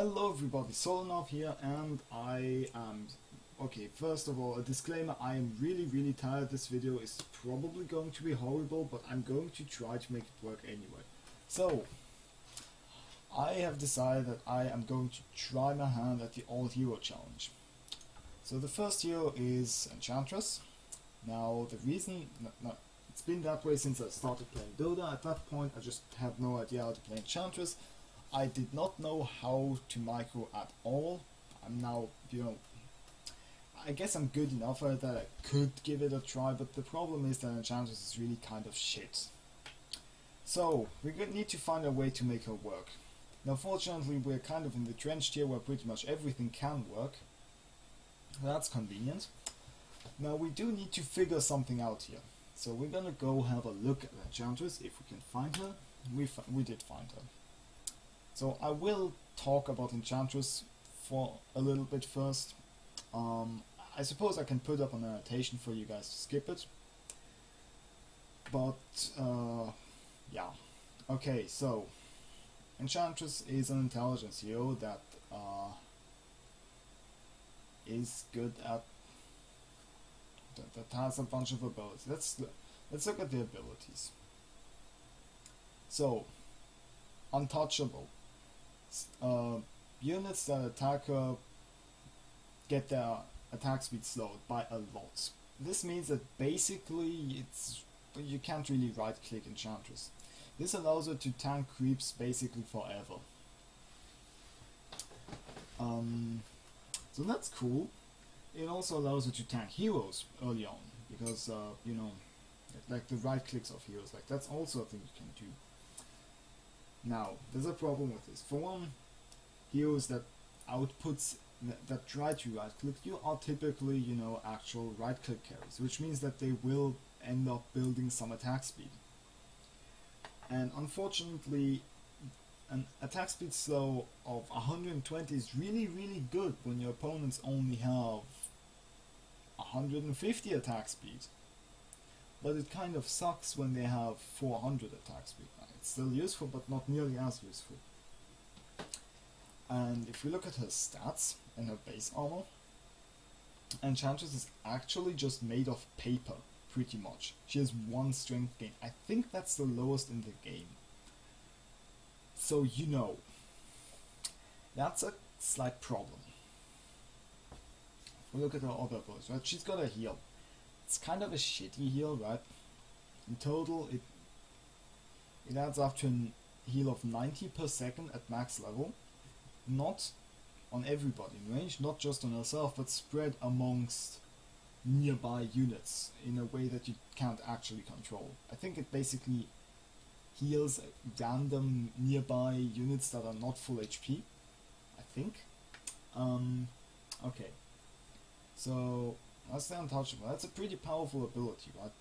Hello everybody, Solonov here, and I am... Okay, first of all, a disclaimer, I am really tired. This video is probably going to be horrible, but I'm going to try to make it work anyway. So, I have decided that I am going to try my hand at the all-hero challenge. So the first hero is Enchantress. Now, the reason... it's been that way since I started playing Dota. At that point, I just had no idea how to play Enchantress. I did not know how to micro at all. I'm now, I guess I'm good enough at that I could give it a try, but the problem is that Enchantress is really kind of shit. So, we need to find a way to make her work. Now fortunately we're kind of in the trench here where pretty much everything can work. That's convenient. Now we do need to figure something out here. So we're gonna go have a look at Enchantress, if we can find her. We did find her. So I will talk about Enchantress for a little bit first. I suppose I can put up an annotation for you guys to skip it. But, yeah. Okay, so Enchantress is an intelligence hero that is good at... that has a bunch of abilities. Let's look at the abilities. So, untouchable. Units that attack her get their attack speed slowed by a lot. This means that basically you can't really right click Enchantress. This allows her to tank creeps basically forever. So that's cool. It also allows her to tank heroes early on, because like the right clicks of heroes, like that's also a thing you can do. Now, there's a problem with this. For one, heroes that that try to right click you are typically, actual right click carries, which means that they will end up building some attack speed. And unfortunately, an attack speed slow of 120 is really good when your opponents only have 150 attack speed. But it kind of sucks when they have 400 attack speed. It's still useful, but not nearly as useful. And if we look at her stats and her base armor, Enchantress is actually just made of paper, pretty much. She has 1 strength gain. I think that's the lowest in the game. So, that's a slight problem. If we look at her other abilities, right? She's got a heal. It's kind of a shitty heal, right? In total, it adds up to a heal of 90 per second at max level. Not on everybody in range, not just on herself, but spread amongst nearby units in a way that you can't actually control. I think it basically heals random nearby units that are not full HP, I think. Okay. So, that's the Untouchable. That's a pretty powerful ability, right?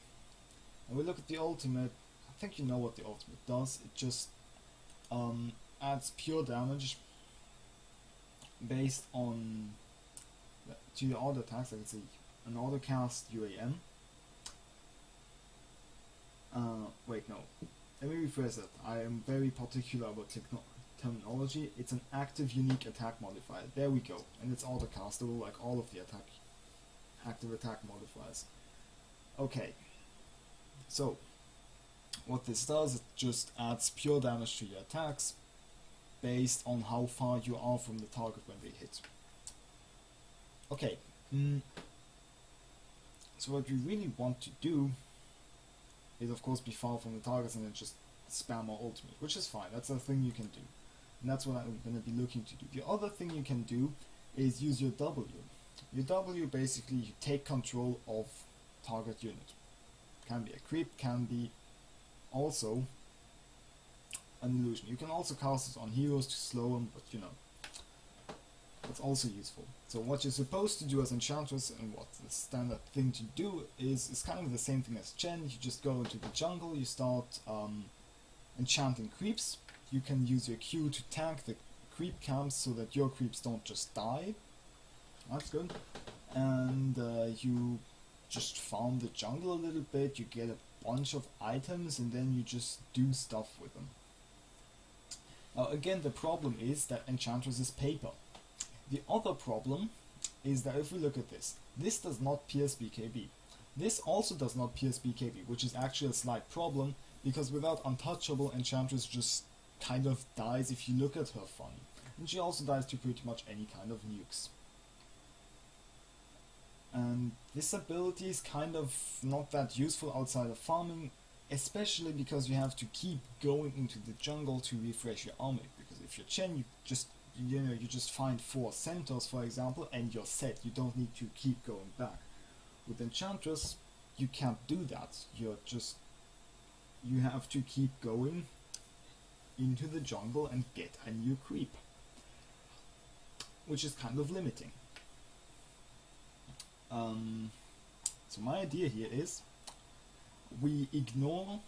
And we look at the ultimate. I think you know what the ultimate does. It just adds pure damage based on to your auto attacks. Like it's an auto cast UAM. Wait, no. Let me rephrase that. I am very particular about terminology. It's an active unique attack modifier. There we go. And it's auto castable like all of the active attack modifiers. Okay. So, what this does, it just adds pure damage to your attacks based on how far you are from the target when they hit. Okay, so what we really want to do is of course be far from the targets and then just spam our ultimate, which is fine, that's a thing you can do. And that's what I'm going to be looking to do. The other thing you can do is use your W. Your W basically, you take control of target unit. Can be a creep, can be also an illusion. You can also cast it on heroes to slow them, but it's also useful. So what you're supposed to do as Enchantress, and what the standard thing to do is kind of the same thing as Chen. You just go into the jungle, you start enchanting creeps. You can use your Q to tank the creep camps so that your creeps don't just die. That's good. And you just farm the jungle a little bit, you get a bunch of items, and then you just do stuff with them. Again, the problem is that Enchantress is paper. The other problem is that if we look at this, this does not pierce BKB. This also does not pierce BKB, which is actually a slight problem, because without Untouchable, Enchantress just kind of dies if you look at her funny. And she also dies to pretty much any kind of nukes. And this ability is kind of not that useful outside of farming, especially because you have to keep going into the jungle to refresh your army. Because if you're Chen, you just find 4 centaurs, for example, and you're set. You don't need to keep going back. With Enchantress, you can't do that. You have to keep going into the jungle and get a new creep, which is kind of limiting. So my idea here is we ignore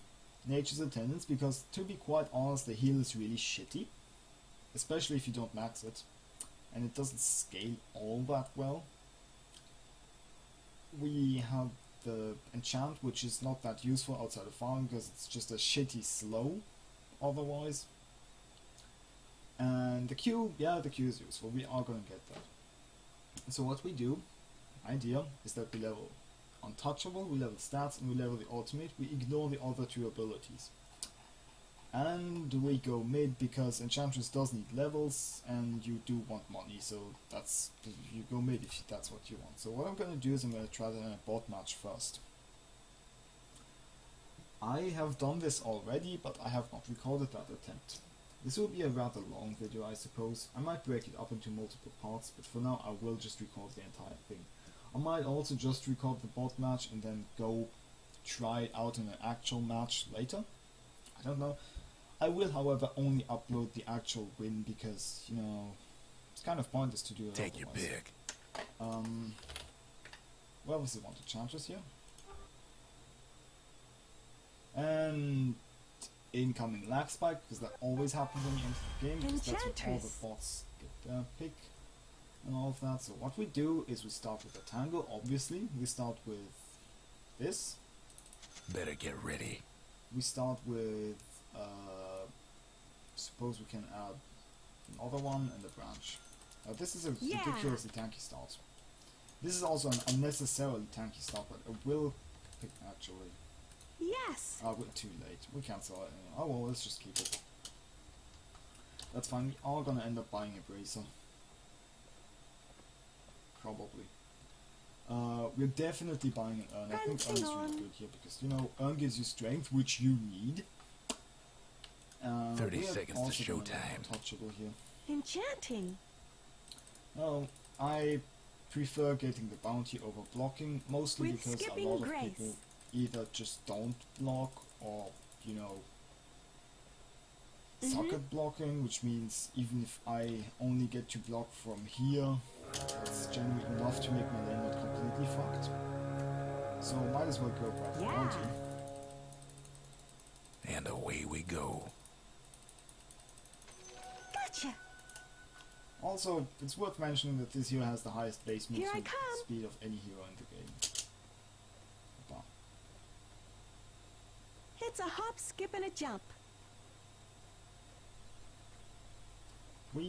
Nature's Attendance, because to be quite honest, the heal is really shitty, especially if you don't max it, and it doesn't scale all that well. We have the enchant, which is not that useful outside of farming because it's just a shitty slow otherwise. And the Q, yeah, the Q is useful, we are going to get that. So what we do, idea, is that we level Untouchable, we level stats, and we level the ultimate. We ignore the other 2 abilities. And we go mid because Enchantress does need levels and you do want money, so you go mid if that's what you want. So what I'm going to do is I'm going to try to a bot match first. I have done this already, but I have not recorded that attempt. This will be a rather long video, I suppose. I might break it up into multiple parts, but for now I will just record the entire thing. I might also just record the bot match and then go try it out in an actual match later. I don't know. I will, however, only upload the actual win because, you know, it's kind of pointless to do it Take otherwise. your pick. We obviously want Enchantress here. And incoming lag spike, because that always happens when you enter the game, because that's when all the bots get their pick and all of that. So what we do is we start with a tangle, obviously. We start with this. Better get ready. We start with, suppose we can add another one and a branch. This is a ridiculously tanky start. This is also an unnecessarily tanky start, but I will pick actually. Yes. We're too late. We cancel it anyway. Oh well, let's just keep it. That's fine. We are gonna end up buying a bracer. Probably. We're definitely buying an urn. I think urn is really good here because, you know, urn gives you strength, which you need. 30 seconds to showtime. Untouchable here. Enchanting. No, I prefer getting the bounty over blocking, mostly because a lot of people either just don't block or, you know, suck at blocking, which means even if I only get to block from here, that's generally enough to make my lane not completely fucked. So might as well go grab the bounty. And away we go. Gotcha. Also, it's worth mentioning that this hero has the highest base movement speed of any hero in the game. Bah. It's a hop, skip, and a jump. I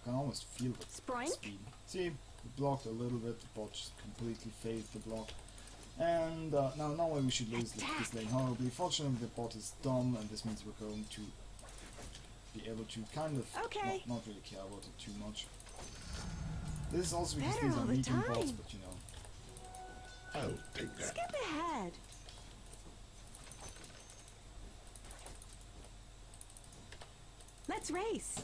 can almost feel the speed. See, we blocked a little bit, the bot just completely phased the block. And now we should lose this lane horribly. Fortunately, the bot is dumb, and this means we're going to be able to kind of not really care about it too much. This is also because these are medium bots, but you know. I'll take that. Skip ahead. Let's race.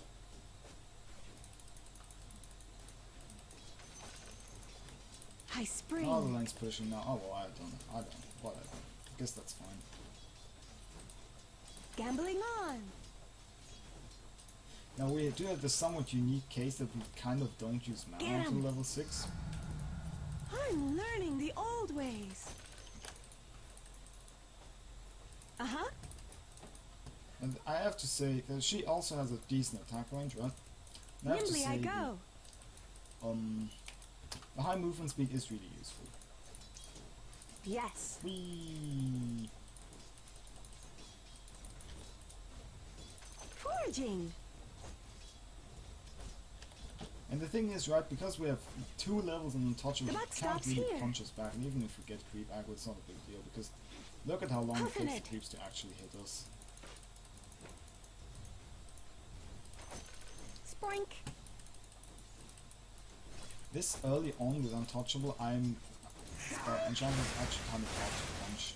High spring. Oh, the lane's pushing now. Oh well, I don't. Whatever. I guess that's fine. Gambling on. Now we do have the somewhat unique case that we kind of don't use mana until level 6. I'm learning the old ways. Uh-huh. And I have to say that she also has a decent attack range, right? Nimbly I go. The high movement speed is really useful. Yes. Whee! Foraging. And the thing is, right, because we have 2 levels in Untouchable, The we buck can't stops really here. punch us back, and even if we get creep aggro, it's not a big deal, because look at how long it Huffing takes it. the creeps to actually hit us. Sproink. This early on with Untouchable, Enchantress actually kind of hard to punch.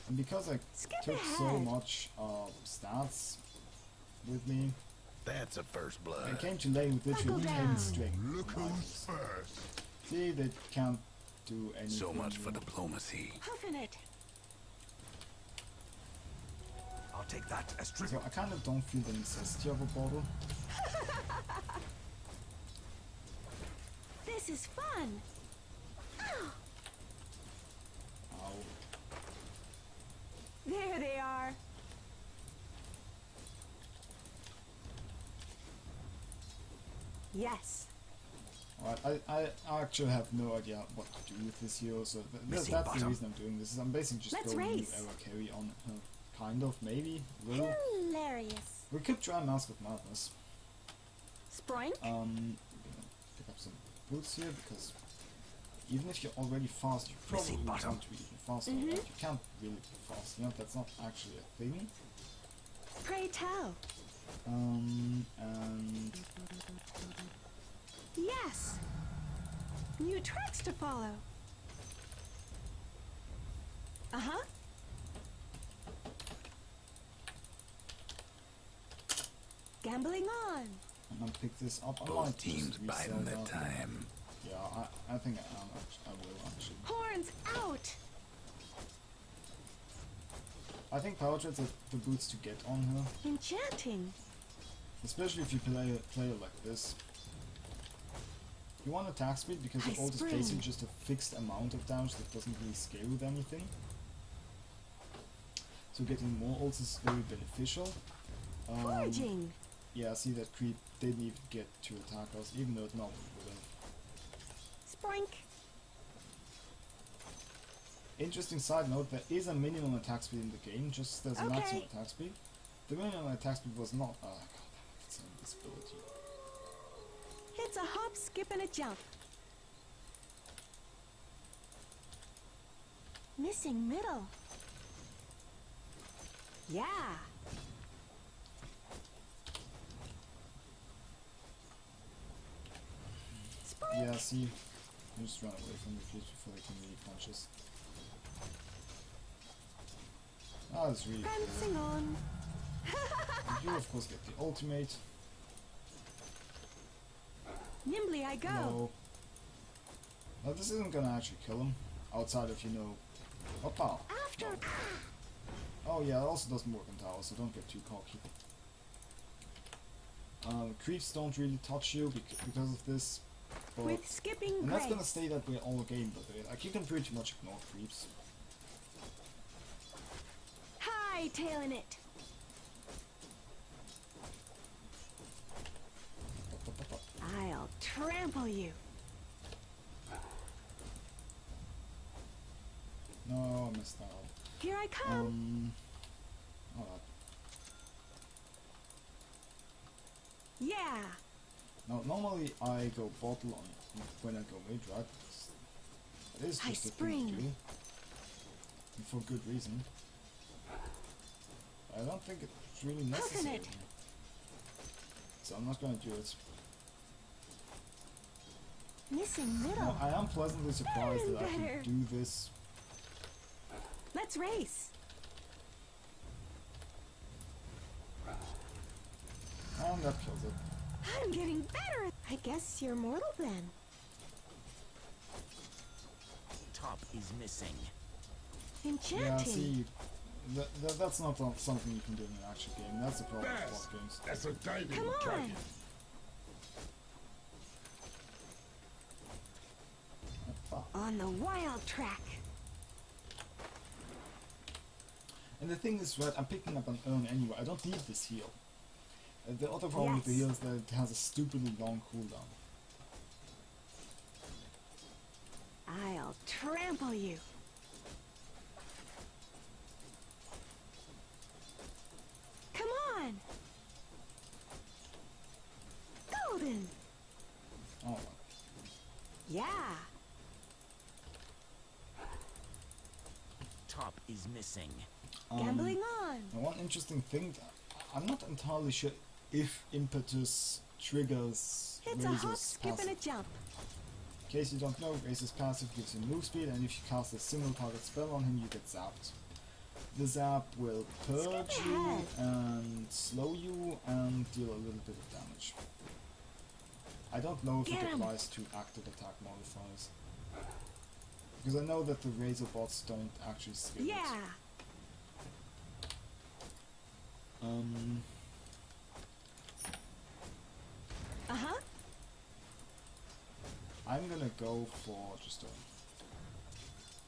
And because I Skip took so ahead. much stats with me, That's a first I blood. came to lane with literally Buckle 10 down. string. Look who's first. See, they can't do anything. So much for here. diplomacy. Huffing it. I'll take that as true. So I kind of don't feel the necessity of a bottle. This is fun. Ow. There they are. Yes. Alright, I actually have no idea what to do with this hero, so Missing that's the bottom. reason I'm doing this. Is I'm basically just Let's going new race. era carry on her. Kind of, maybe, little. Hilarious. We could try Mask of Madness. Sproink. We're gonna pick up some boots here, because even if you're already fast, you probably Missing bottom. want to be even faster. Mhm. Like, you can't really be fast, you know, that's not actually a thing. Pray tell. And Yes. New tracks to follow. Uh-huh. Gambling on. I'm gonna pick this up. I Both might teams just resell biding their that. time. Yeah, I think I will actually. Horns out. I think Power Treads are the boots to get on her, Enchanting. especially if you play it like this. You want attack speed because I the ult is spring. basically just a fixed amount of damage that doesn't really scale with anything. So getting more ults is very beneficial. Foraging. Yeah, see that creep didn't even get to attack us, even though it normally would have. Sproink. Interesting side note, there is a minimum attack speed in the game, just as a Okay. maximum attack speed. The minimum attack speed was not... Oh god, it's an invisibility. It's a hop, skip, and a jump. Missing middle. Yeah. Sproink. Yeah, see, you just run away from the creeps before they can really punch us. Ah, that's really cool. Prancing on. You of course get the ultimate. Nimbly I go. No. Now this isn't gonna actually kill him, outside of, you know... Opa! After. Oh yeah, it also doesn't work on towers, so don't get too cocky. Creeps don't really touch you because of this, but... With skipping And that's gonna grace. stay that way all game, but like, you can pretty much ignore creeps. Hightailing it. I'll trample you. No, I missed out. Here I come. Alright. Yeah. Now, normally I go bottle on when I go mid, right? It is I just a thing to spring. do. And for good reason. I don't think it's really necessary. it. So I'm not gonna do it. Missing middle. Now, I am pleasantly surprised Better that I and better. can do this. Let's race. And that kills it. I'm getting better. I guess you're mortal then. Top is missing. Yeah, Enchanting. see, that's not something you can do in an actual game. That's the problem with bot games. That's a diving Come on. dragon. On the wild track. And the thing is, right, I'm picking up an urn anyway. I don't need this heal. The other problem with the Yes. heal is that it has a stupidly long cooldown. I'll trample you. Come on. missing. Gambling on. Now one interesting thing, I'm not entirely sure if impetus triggers It's a hop, Razor's skip, passive. and a jump. In case you don't know, Razor's passive gives you move speed, and if you cast a single target spell on him, you get zapped. The zap will purge Skip you ahead. and slow you and deal a little bit of damage. I don't know if Get it 'em. applies to active attack modifiers. Because I know that the Razor bots don't actually skill it. Yeah. Uh-huh. I'm gonna go for just a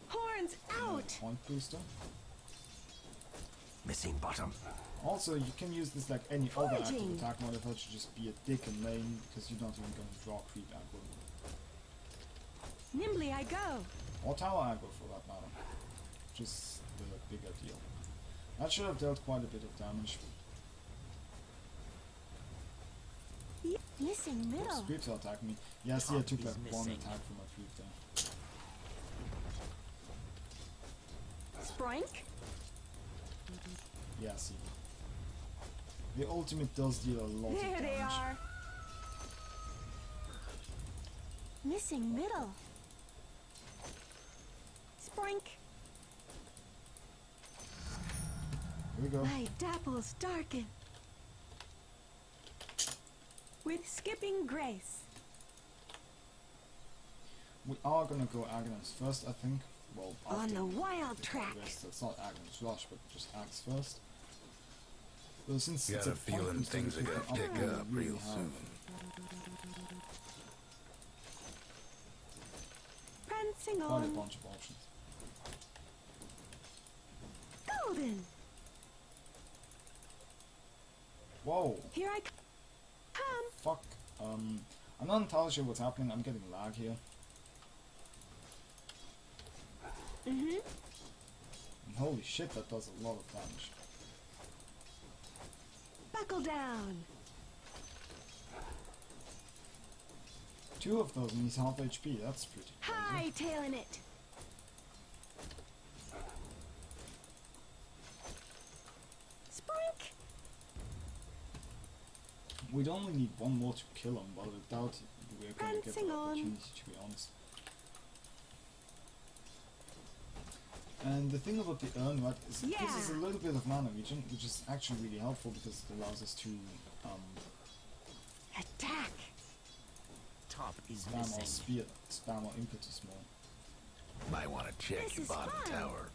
Horns out. point booster. Missing bottom. Also, you can use this like any other active Foraging. attack modifier to just be a dick in lane, because you're not even gonna draw creep aggro. Nimbly I go. Or tower aggro for that matter. Just the bigger deal. That should have dealt quite a bit of damage. Missing Oops, middle. creeps are attacking me. Yeah, see, I Top took is like one missing. attack from my creep there. Sprank. Yeah, see. The ultimate does deal a lot of There damage. they are. Missing middle. Sprank. Here we go. My dapples darken. With skipping grace. We are gonna go Aghanor's first, I think. Well, On after the wild the track. rest. It's not Aghanor's Rush, but just Axe first. Well, since Got it's a point feeling booster, things we are can gonna pick upgrade up really real hard. soon. Prancing Quite a on. bunch of options. Golden. Whoa! Here I come. Fuck. I'm not entirely sure what's happening. I'm getting lag here. Mm-hmm. And holy shit, that does a lot of damage. Buckle down. Two of those and he's half HP. That's pretty crazy. Hightailing it. Sprank. We'd only need one more to kill him, but I doubt we're gonna get the Prancing on. opportunity, to be honest. And the thing about the urn rat is it gives us a Yeah. little bit of mana regen, which is actually really helpful because it allows us to Attack. Top is spam our missing. spear, spam our impetus more. Might want to check This your is bottom fun. tower.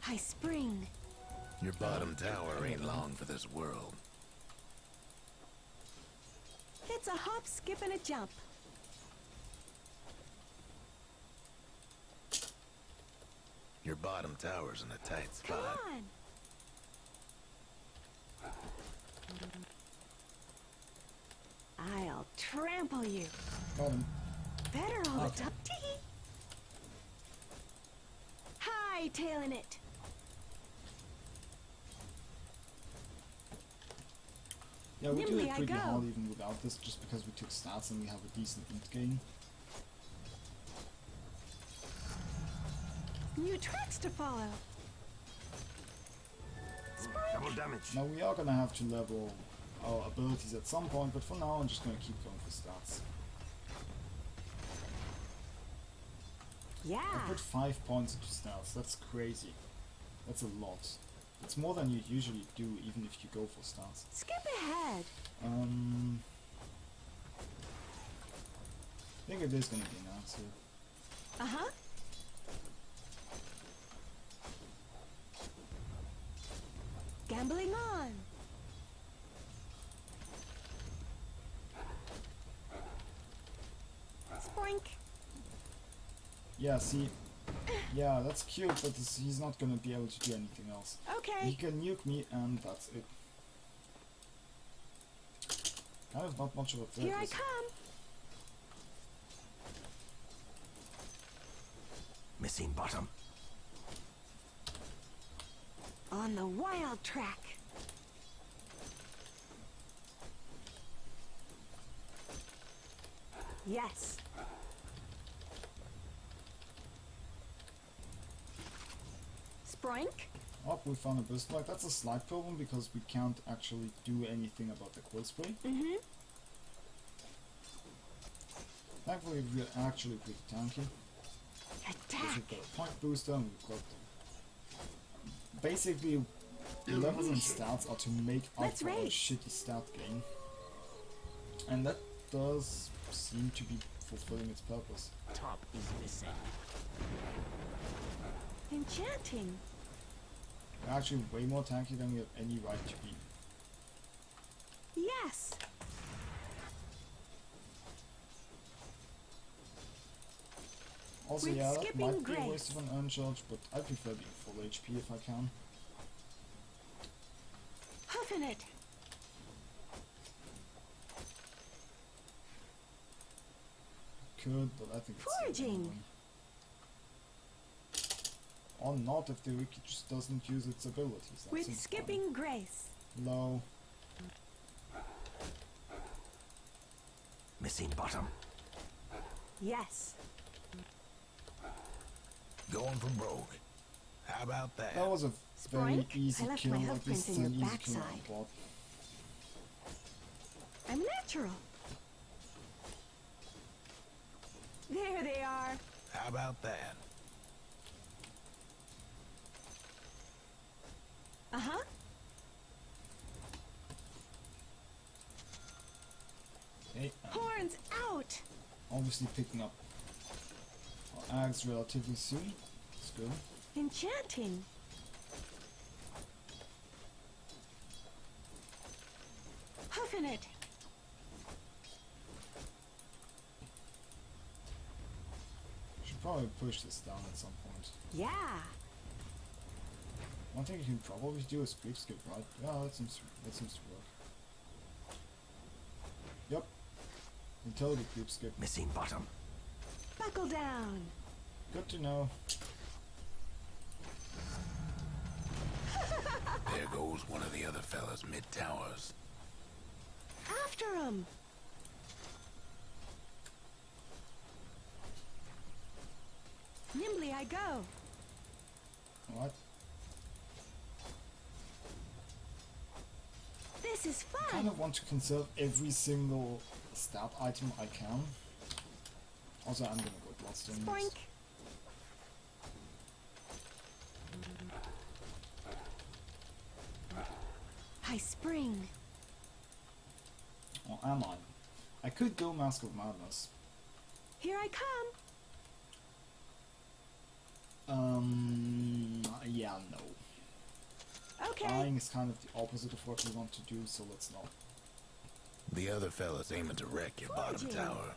I spring. Your bottom tower ain't long for this world. It's a hop, skip, and a jump. Your bottom tower's in a tight Come spot. on. I'll trample you. Got him. Better all the Okay. time. Tee-hee. Hightailing it. Yeah, we do Nimbly it I pretty go. hard even without this, just because we took stats and we have a decent int gain. New tracks to follow. Double damage. Now we are gonna have to level our abilities at some point, but for now I'm just gonna keep going for stats. I Yeah. put 5 points into stats, that's crazy. That's a lot. It's more than you usually do, even if you go for stats. Skip ahead. I think it is gonna be an answer. Uh-huh. Gambling on. Spoink. Yeah, see, yeah, that's cute, but he's not gonna be able to do anything else. He Okay. can nuke me, and that's it. Kind of not much of a threat. Here I is it? come. Missing bottom. On the wild track. Yes. Sproink? Oh, we found a burst like that's a slight problem because we can't actually do anything about the quill spray. Mm-hmm. Thankfully, we're actually pretty tanky. Because Attack! we've got a point booster and we've got basically levels and stats are to make up Let's for our race. shitty stat gain. And that does seem to be fulfilling its purpose. Top is missing. Enchanting! We're actually way more tanky than we have any right to be. Yes! Also, With yeah, that skipping might be a grace. waste of an urn charge, but I prefer being full HP if I can. Huffing it! Could, but I think it's Foraging. annoying. Or not if the wiki just doesn't use its abilities. That With seems skipping grace. fine. Low. Missing bottom. Yes. Going for broke. How about that? That was a very Sproink, easy I left kill. my At hoof least prints it's in an your easy kill on backside. bot. I'm natural. There they are. How about that? Uh-huh. Okay, Horns out! obviously picking up our ags relatively soon. It's good. Enchanting! Huffing it! Should probably push this down at some point. Yeah! One thing you can probably do is creep skip, right? Yeah, that seems to work. Yep. You can totally creep skip. Missing bottom. Buckle down! Good to know. There goes one of the other fellas mid-towers. After 'em! Nimbly I go! What? This is I fun! kind of want to conserve every single stat item I can. Also, I'm gonna go Bloodstone Spoink! next. I spring! Or am I? I could go Mask of Madness. Here I come! Yeah, no. Okay! Dying is kind of the opposite of what we want to do, so let's not. The other fella's aiming to wreck your bottom Foraging. tower.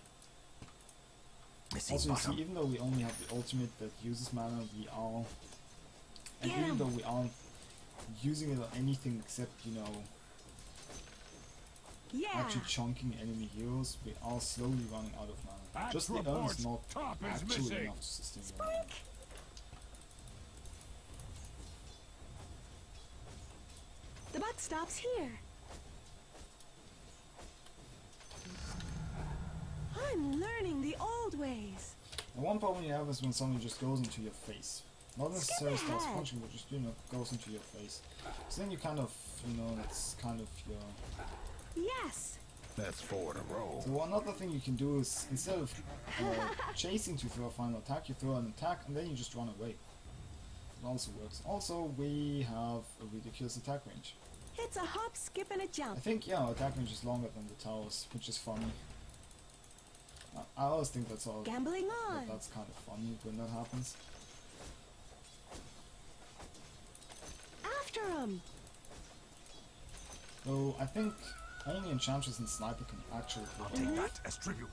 Missing Also, you bottom. see, even though we only have the ultimate that uses mana, we are... And Get even 'em. though we aren't using it on anything except, you know, Yeah! actually chunking enemy heroes, we are slowly running out of mana. Batch Just the urn reports, is not top is actually missing. enough to sustain the Spoink! mana. The buck stops here! I'm learning the old ways! The one problem you have is when someone just goes into your face. Not necessarily starts ahead. punching, but just, you know, goes into your face. So then you kind of, you know, it's kind of your... Yes! That's four in a row. So another thing you can do is, instead of chasing to throw a final attack, you throw an attack and then you just run away. It also works. Also, we have a ridiculous attack range. It's a hop, skip, and a I jump. think, yeah, our attack range is longer than the towers, which is funny. I always think that's all. Gambling on! That's kind of funny when that happens. After 'em! Though I think only Enchantress and Sniper can actually I'll hit. take that as tribute.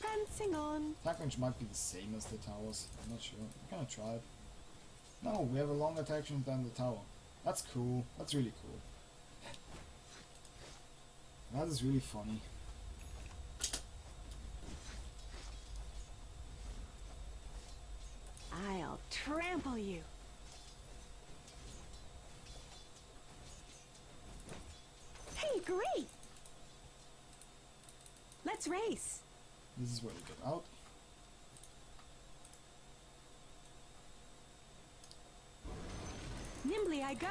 Prancing on! Attack range might be the same as the towers. I'm not sure. I'm gonna try it. No, we have a longer attack range than the tower. That's cool. That's really cool. That is really funny. I'll trample you! Hey, great! Let's race! This is where we get out. Nimbly I go.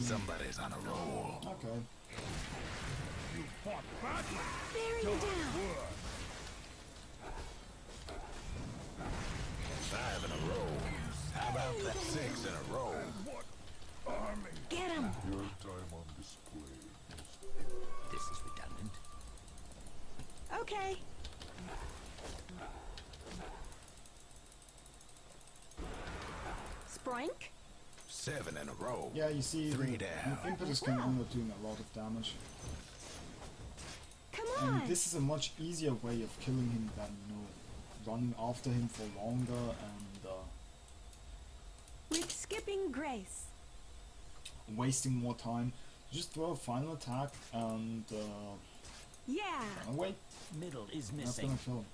Somebody's on a roll. Okay. Bear you down. 5 in a row. How about that? 6 in a row. Get him. This is redundant. Okay. Sproink. 7 in a row. Yeah, you see, 3 down. the impetus can end up doing a lot of damage. Come And on. this is a much easier way of killing him than, you know, running after him for longer and With skipping grace. wasting more time. Just throw a final attack and Yeah. wait. Middle is That's missing. gonna kill him.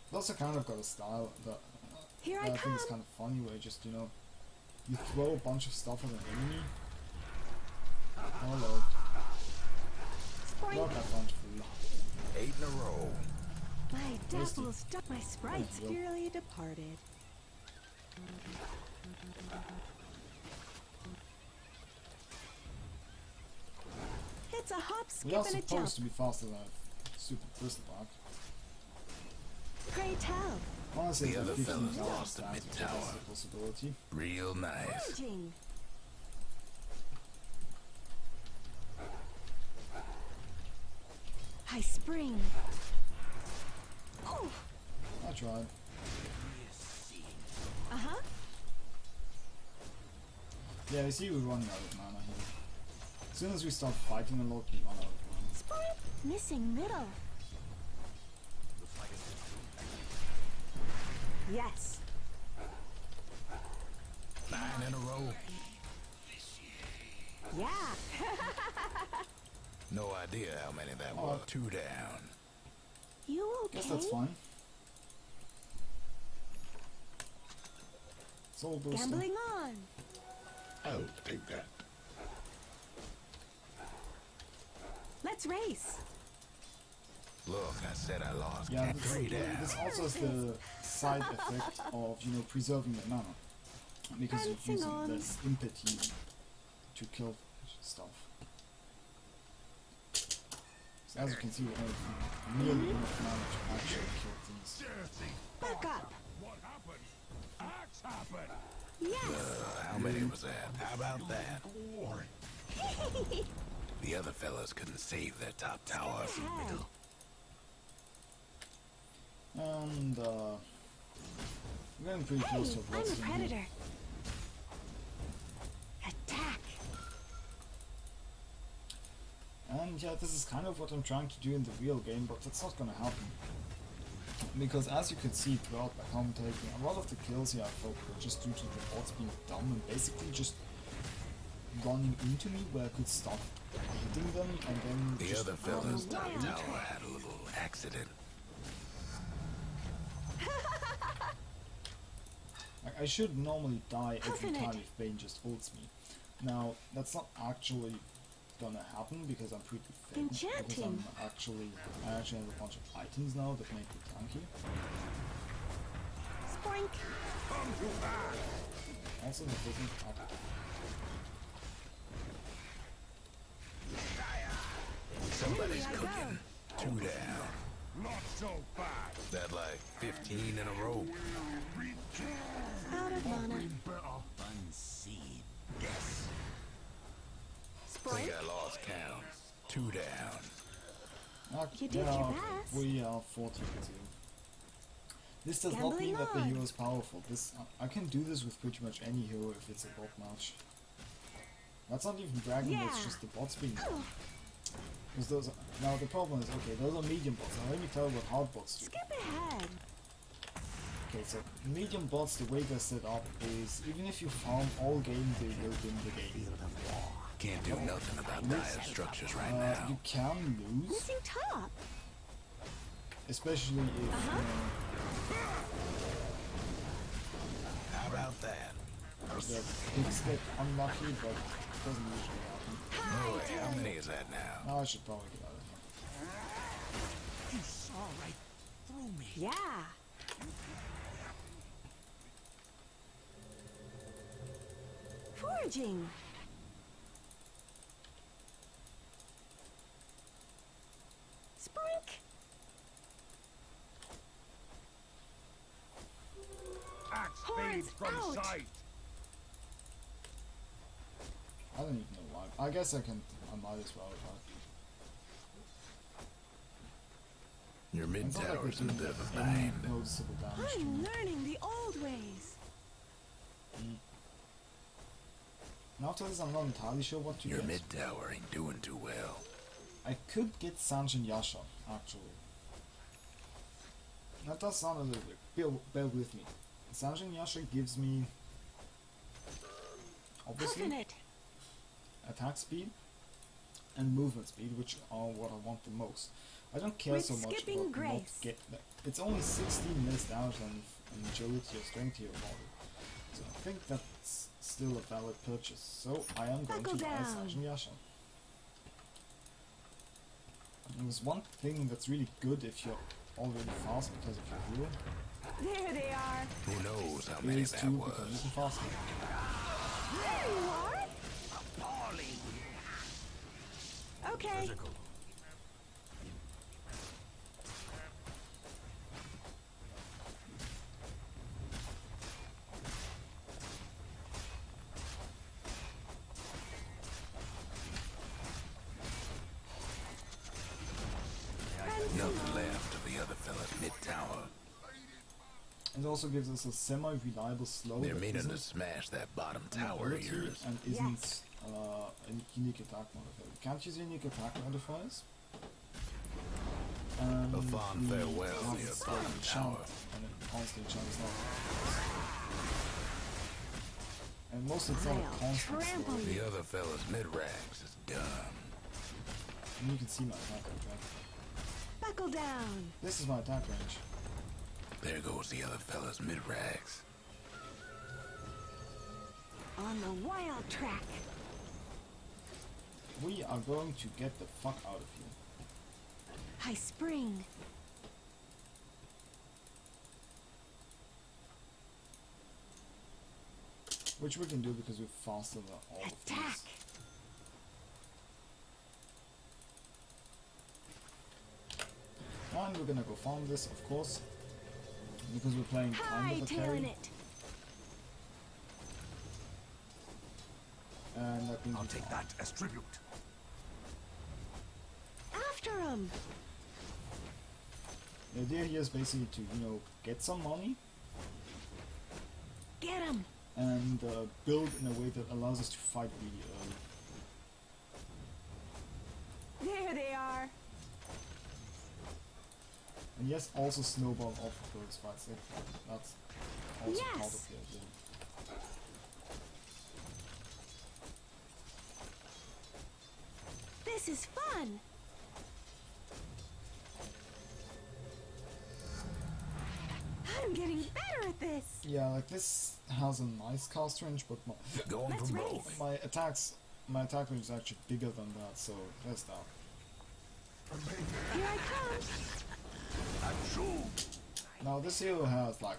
It's also kind of got a style that Here I I think come. is kind of funny, where just, you know, you throw a bunch of stuff at an enemy. Hello. Sproink. Look, I found food. 8 in a row. My Tasty. dapple stuck my sprites There you go. dearly departed. It's a hop, skip, We are and a jump. supposed to be faster than a super bristleback. Pray tell. Honestly, The other 15 fellas hours lost the stands, mid which is tower. a possibility. Real nice. Raging. I spring. Oh. I tried. Uh-huh. Yeah, you see we're running out of mana here. As soon as we start fighting a lot, we run out of mana. Sproink. Missing middle. Yes. 9 in a row. Yeah. No idea how many that Oh. was. 2 down. You okay? Guess that's fine. Soul booster. Gambling on. I'll take that. Let's race. Look, I said I lost. Yeah, 3 down. this also has the side effect of, you know, preserving the mana. Because you're Prancing using on. less impetus to kill stuff. So as you can see, we have nearly enough mana to actually kill things. Back up. What happened? Axe happened. Yes. How many was that? How about that? The other fellas couldn't save their top tower. Ahead. And we're getting pretty close to a I'm a blessing here. predator. Attack. And yeah, this is kind of what I'm trying to do in the real game, but that's not gonna happen. Because as you can see throughout my commentating, a lot of the kills here I felt were just due to the bots being dumb and basically just running into me where I could start hitting them and then The just other fellas' top running into tower had a little accident. Like, I should normally die every Huffing it. time if Bane just ults me. Now, that's not actually gonna happen because I'm pretty fit. Because Enchanting. I actually have a bunch of items now that make me tanky. Sproink. Also, the business attack. Somebody's Here I cooking. 2 down. Not so bad. That like 15 in a row. Out of mana. Better. Unseen. Yes. Think Sproink. I lost count. 2 down. You did your best. We are 14-2. This does not Gambling mean that the on. hero is powerful. I can do this with pretty much any hero if it's a bot match. That's not even bragging, that's Yeah. just the bots being bad. Because those are, now the problem is, okay, those are medium bots. Now let me tell you what hard bots do. Skip ahead. Okay, so medium bots, the way they're set up is, even if you farm all game, they will win the game. Can't do nothing about dire structures right You now. can lose, Missing top. especially if How about that? the picks get unlucky, but it doesn't usually happen. Oh, wait, how many is that now? Now I should probably get out of here. me. Yeah. Foraging. Sprink. Axe Horns fades from out. sight. I don't even know why. I guess I might as well, right? Your mid It's not like tower's we're in a doing bit of a any bind. noticeable damage to I'm me. learning the old ways. And after this, I'm not entirely sure what to Your get. mid tower ain't doing too well. I could get Sanjin Yasha, actually. That does sound a little bit. Bear with me. Sanjin Yasha gives me, obviously, Huffing it. attack speed and movement speed, which are what I want the most. I don't care With so much skipping about not grace. get. It's only 16 less damage than an agility or strength hero model, so I think that's still a valid purchase. So I am going Buckle to buy down. Sanjin Yasha. There's one thing that's really good if you're already fast because of your hero. There they are. Who knows how It many is that too because you was? can faster. There you are. Appalling. Okay. Physical. Nothing left of the other fella's mid tower. It also gives us a semi-reliable slow They're that meaning to isn't smash that bottom an tower of ability yours. and isn't a unique attack modifier. You can't use unique attack modifiers. A fond we farewell have to your this bottom enchant, tower. and it constant enchant is not. And mostly it's not a I'll constant trample slow. The other fella's mid ranks is done. And you can see my attack range, right? Buckle down. This is my attack range. There goes the other fella's mid rags. On the wild track. We are going to get the fuck out of here. I spring. Which we can do because we're faster than all of Attack. these. And we're gonna go farm this, of course. Because we're playing kind of a Hightailing carry. it. And that means I'll we take farm. that as tribute. After him. The idea here is basically to, get some money Get him. and build in a way that allows us to fight really early. There they are. And yes, also snowball off of those fights. That's also part Yes. of the idea. This is fun. I'm getting better at this. Yeah, like this has a nice cast range, but Going Let's for race. broke. my attack range is actually bigger than that, so there's that. Here I come. Now this hero has like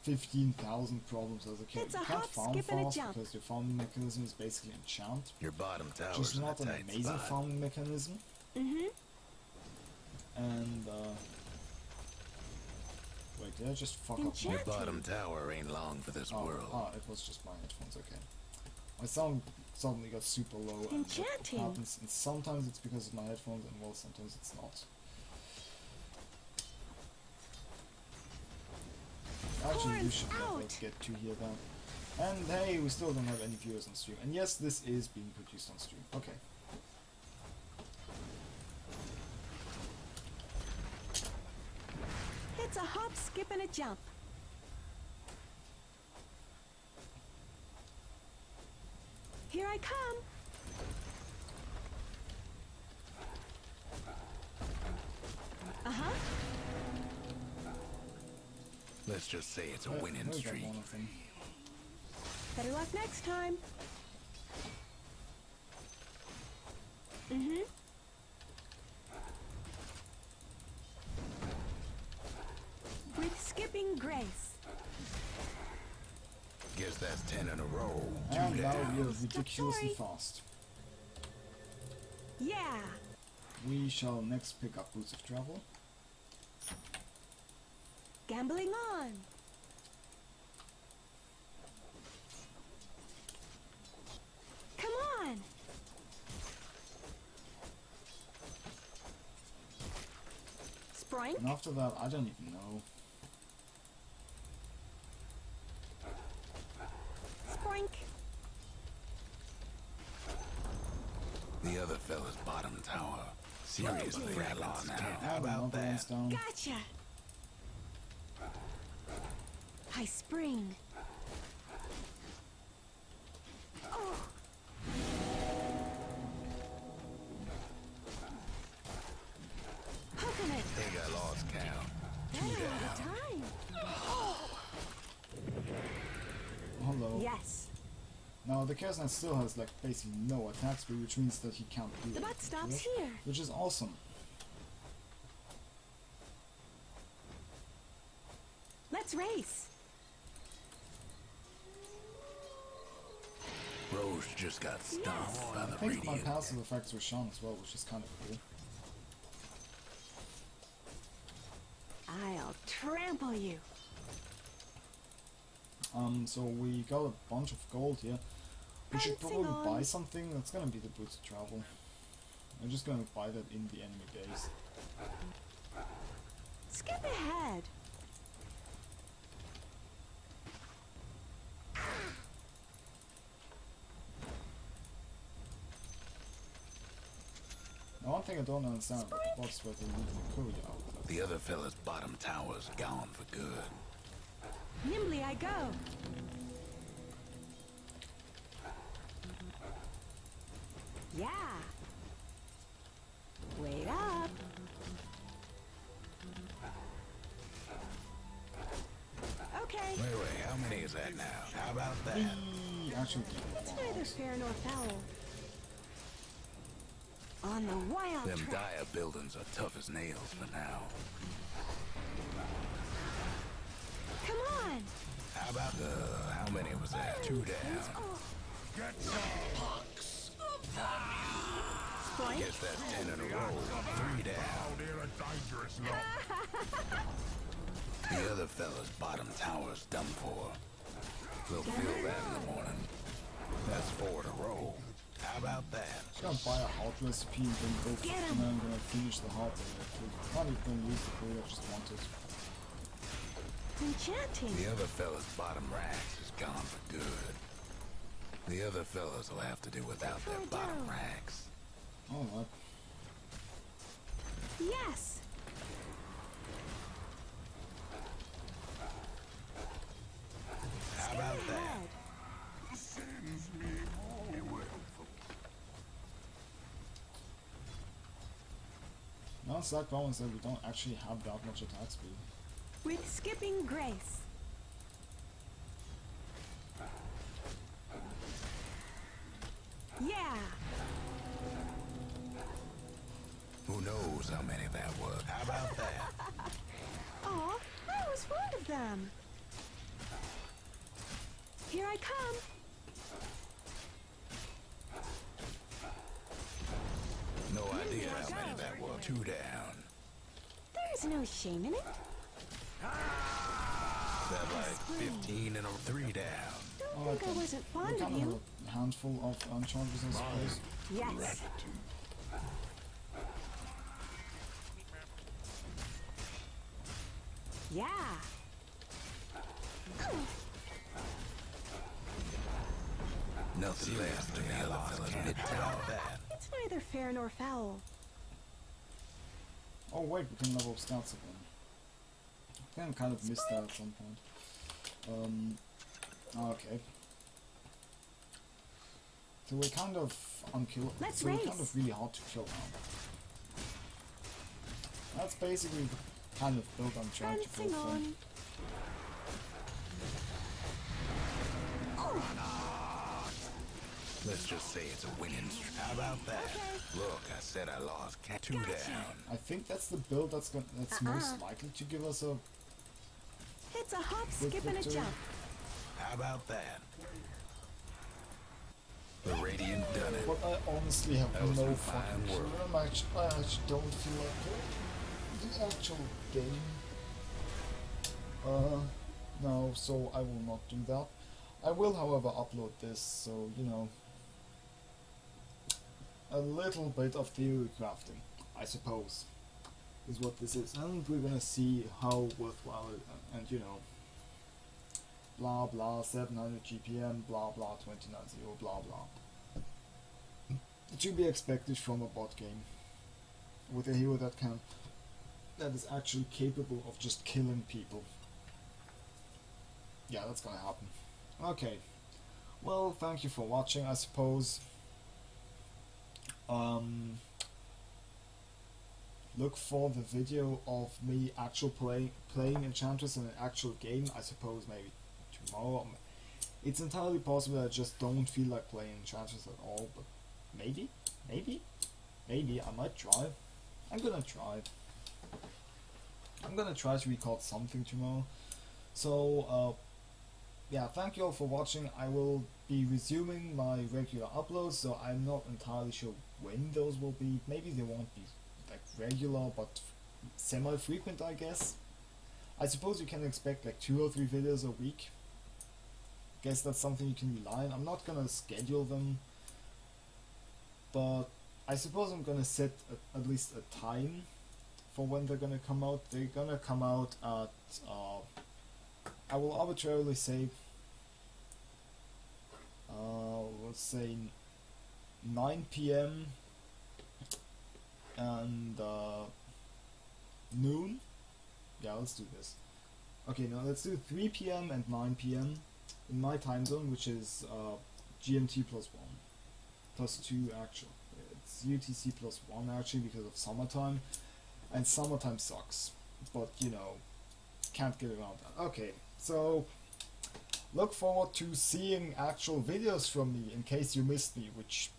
15,000 problems as a kid. It's a You can't hop, farm skip, and a fast jump. because your farming mechanism is basically enchant, Your bottom which tower's is in a not an tight amazing spot. farming mechanism. Mm-hmm. And wait, did I just fuck up Your Enchantress. bottom tower ain't long for this world. it was just my headphones, okay. My sound suddenly got super low and that Enchanting. happens, and sometimes it's because of my headphones and well, sometimes it's not. Actually, we Horns should never out. get to here then. And hey, we still don't have any viewers on stream. And yes, this is being produced on stream. Okay. It's a hop, skip, and a jump. Here I come. Uh-huh. Let's just say it's a There winning we go, streak. one of them. Better luck next time. Mm-hmm. Guess that's 10 in a row. And Two now down. we are ridiculously Sorry. fast. Yeah. We shall next pick up Boots of Travel. Gambling on. Come on. Sprite. And after that, I don't even know. Sprink. The other fella's bottom tower. Seriously, I lost now. How And about another that? one's down. Gotcha. High spring. Oh. Coconut. Think I lost count. Better all the time. Hello. Yes. Now the Chaos Knight still has like basically no attack speed, which means that he can't do The anything butt to stops it, here. which is awesome. Let's race. Rose just got stomped by I the think my radiant. passive effects were shown as well, which is kind of cool. I'll trample you. So we got a bunch of gold here. We should Prancing probably on. buy something. That's gonna be the Boots of Travel. I'm just gonna buy that in the enemy base. Skip ahead. Now one thing I don't understand about the bots where they're leaving the courier out. The other fella's bottom tower's gone for good. Nimbly I go. Yeah. Wait up. Okay. Wait, how many is that now? How about that? We actually It's get neither fair nor foul. On the wild Them track. dire buildings are tough as nails for now. Come on. How about how many was that? Two down. Oh, Get some. Sprite. Guess that's 10 in a row. Three down. Out here a dangerous lot. The other fella's bottom tower's done for. We'll feel that in the morning. That's 4 in a row. How about that? just gonna buy a heart recipe and then go for Get it, 'em. and then I'm gonna finish the heart and I'm not even gonna use the courier, I just want it. Enchanting. The other fella's bottom racks is gone for good. The other fellas will have to do without their Far bottom down. racks. Alright. Yes. How Stay about that? ahead. Sends me home. Now it's that problem is that we don't actually have that much attack speed. With skipping grace. Yeah. Who knows how many that was? How about that? Aw, I was fond of them. Here I come. No idea how many that was. Two down. There's no shame in it. That like 15 and a 3 down. Don't Alright think I then. wasn't We fond of kind of have you. a handful of Enchantress, I suppose. Yes. Yeah. Nothing left in the other fella's mid-tower. It's neither fair nor foul. Oh wait, we can level up stats again. I think I kind of missed that at some point. Okay. So we're kind of unkillable. Let's so we're race. kind of really hard to kill now. That's basically the kind of build I'm trying to go Prancing for. on. Let's just say it's a winning streak. How about that? Okay. Look, I said I lost. Two Gotcha. down. I think that's the build that's most likely to give us a It's a hop, Quick skip, and a victory. jump. How about that? The Radiant done it. But I honestly have That was no some fucking fine clue. work. I actually don't feel like playing the actual game. No, so I will not do that. I will, however, upload this, so, you know, a little bit of theory crafting, I suppose, is what this is. And we're gonna see how worthwhile it, and, you know, blah blah, 700 GPM, blah blah, 290, blah blah. It should be expected from a bot game with a hero that is actually capable of just killing people. Yeah, that's gonna happen. Okay, well, thank you for watching, I suppose. Look for the video of me playing Enchantress in an actual game, I suppose maybe tomorrow. It's entirely possible I just don't feel like playing Enchantress at all, but maybe I might try. I'm gonna try to record something tomorrow. So yeah, thank you all for watching. I will be resuming my regular uploads, so I'm not entirely sure when those will be. Maybe they won't be like regular, but semi-frequent, I guess. I suppose you can expect like 2 or 3 videos a week. Guess that's something you can rely on. I'm not gonna schedule them, but I suppose I'm gonna set at least a time for when they're gonna come out. They're gonna come out at I will arbitrarily say let's say 9 PM and noon. Yeah, let's do this. Okay, now let's do 3 PM and 9 PM in my time zone, which is GMT +1 +2 actually. It's UTC +1 actually because of summertime, and summertime sucks, but you know, can't get around that. Okay, so look forward to seeing actual videos from me in case you missed me, which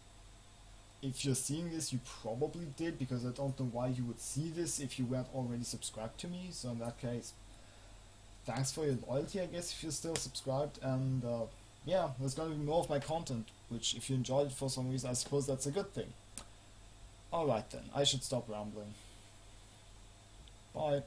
if you're seeing this you probably did, because I don't know why you would see this if you weren't already subscribed to me. So in that case, thanks for your loyalty, I guess, if you're still subscribed. And yeah, there's gonna be more of my content, which if you enjoyed it for some reason, I suppose that's a good thing. Alright then, I should stop rambling. Bye.